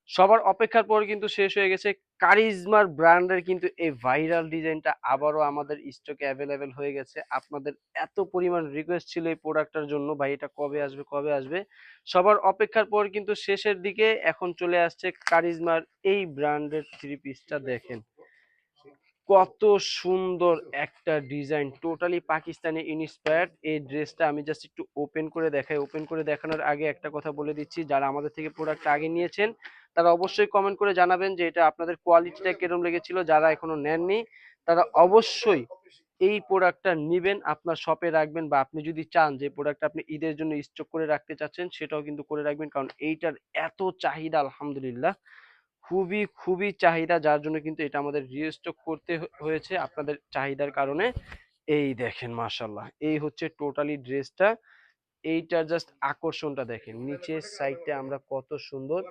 সবার অপেক্ষার পর কিন্তু শেষ হয়ে গেছে। কারিজমার ব্র্যান্ডের কিন্তু এই ভাইরাল ডিজাইনটা আবারও আমাদের স্টকে অ্যাভেলেবেল হয়ে গেছে। আপনাদের এত পরিমাণ রিকোয়েস্ট ছিল এই প্রোডাক্টটার জন্য, ভাই এটা কবে আসবে কবে আসবে। সবার অপেক্ষার পর কিন্তু শেষের দিকে এখন চলে আসছে কারিজমার এই ব্র্যান্ডের থ্রি পিসটা। দেখেন কত সুন্দর একটা ডিজাইন, টোটালি পাকিস্তানি ইন্সপায়ার্ড। এই ড্রেসটা আমি জাস্ট একটু ওপেন করে দেখাই। ওপেন করে দেখানোর আগে একটা কথা বলে দিচ্ছি, যারা আমাদের থেকে প্রোডাক্ট আগে নিয়েছেন তারা অবশ্যই কমেন্ট করে জানাবেন যে এটা আপনাদের কোয়ালিটিটা কিরকম লেগেছিল। যারা এখনো নেননি তারা অবশ্যই এই প্রোডাক্টটা নিবেন, আপনার শপে রাখবেন, বা আপনি যদি চান যে প্রোডাক্টটা আপনি ঈদের জন্য স্টক করে রাখতে চাচ্ছেন সেটাও কিন্তু করে রাখবেন, কারণ এইটার এত চাহিদা আলহামদুলিল্লাহ, খুবই খুবই চাহিদা, যার জন্য কিন্তু এটা আমাদের রিস্টক করতে হয়েছে আপনাদের চাহিদার কারণে। এই দেখেন মাশাল্লাহ, এই হচ্ছে টোটালি ড্রেসটা। এইটার জাস্ট আকর্ষণটা দেখেন, নিচের সাইডটা আমরা কত সুন্দর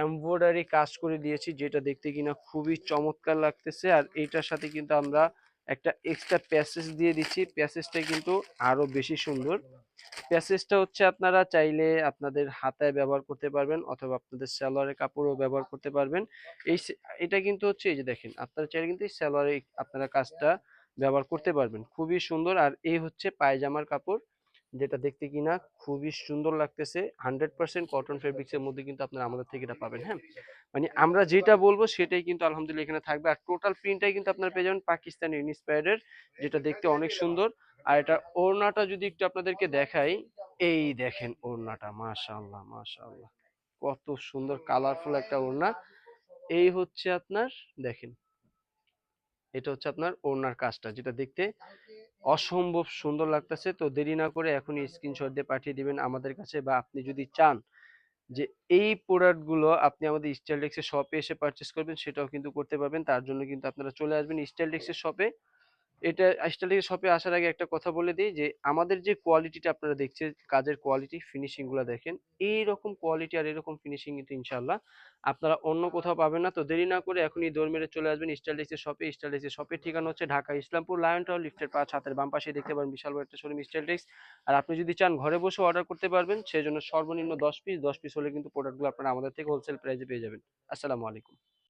এমব্রয়ডারি কাজ করে দিয়েছি, যেটা দেখতে কিনা খুবই চমৎকার লাগতেছে। আর এইটার সাথে কিন্তু আমরা একটা এক্সট্রা প্যাসেজ দিয়ে দিচ্ছি, প্যাসেজটা কিন্তু আরো বেশি সুন্দর। প্যাসেজটা হচ্ছে আপনারা চাইলে আপনাদের হাতায় ব্যবহার করতে পারবেন অথবা আপনাদের সালোয়ারের কাপড়ও ব্যবহার করতে পারবেন। এই এটা কিন্তু হচ্ছে, এই যে দেখেন, আপনারা চাইলে কিন্তু এই সালোয়ারে আপনারা কাজটা ব্যবহার করতে পারবেন, খুবই সুন্দর। আর এই হচ্ছে পায়জামার কাপড়, যেটা দেখতে কিনা খুবই সুন্দর লাগতেছে। 100% কটন ফেব্রিক্স এর মধ্যে কিন্তু আপনারা আমাদের থেকে এটা পাবেন। হ্যাঁ, মানে আমরা যেটা বলবো সেটাই কিন্তু আলহামদুলিল্লাহ এখানে থাকবে। আর টোটাল প্রিন্টটাই কিন্তু আপনারা পেয়ে যাবেন পাকিস্তানি ইন্সপায়ার্ডের, যেটা দেখতে অনেক সুন্দর। আর এটা ওড়নাটা যদি একটু আপনাদেরকে দেখাই, এই দেখেন ওড়নাটা, মাশাআল্লাহ মাশাআল্লাহ, কত সুন্দর কালারফুল একটা ওড়না। এই হচ্ছে আপনার, দেখেন এটা হচ্ছে আপনার ওড়নার কাজটা, যেটা দেখতে অসম্ভব সুন্দর লাগতেছে। তো দেরি না করে এখনই স্ক্রিনশট দিয়ে পাঠিয়ে দিবেন আমাদের কাছে, বা আপনি যদি চান যে এই প্রোডাক্ট গুলো আপনি আমাদের স্টাইলটেক্স এর শপে এসে পারচেজ করবেন, সেটাও কিন্তু করতে পারবেন। তার জন্য কিন্তু আপনারা চলে আসবেন স্টাইলটেক্স এর শপে। এটা স্টাইলটেক্স শপে আসার আগে একটা কথা বলে দিই যে আমাদের যে কোয়ালিটিটা আপনারা দেখছেন, কাজের কোয়ালিটি, ফিনিশিং গুলো দেখেন, এইরকম কোয়ালিটি আর এরকম ফিনিশিং কিন্তু ইনশাল্লাহ আপনারা অন্য কোথাও পাবেন না। তো দেরি না করে এখনই দৌড় মেরে চলে আসবেন স্টাইলটেক্স এর শপে। স্টাইলটেক্স এর শপের ঠিকানা হচ্ছে ঢাকা ইসলামপুর লায়ন টাওয়ার লিফটের ৫ হাতের বাম পাশে দেখতে পারেন বিশাল বড় একটা শোরুম স্টাইলটেক্স। আর আপনি যদি চান ঘরে বসে অর্ডার করতে পারবেন, সেজন্য সর্বনিম্ন 10 পিস হলে কিন্তু প্রোডাক্টগুলো আপনারা আমাদের থেকে হোলসেল প্রাইসে পেয়ে যাবেন। আসসালামু আলাইকুম।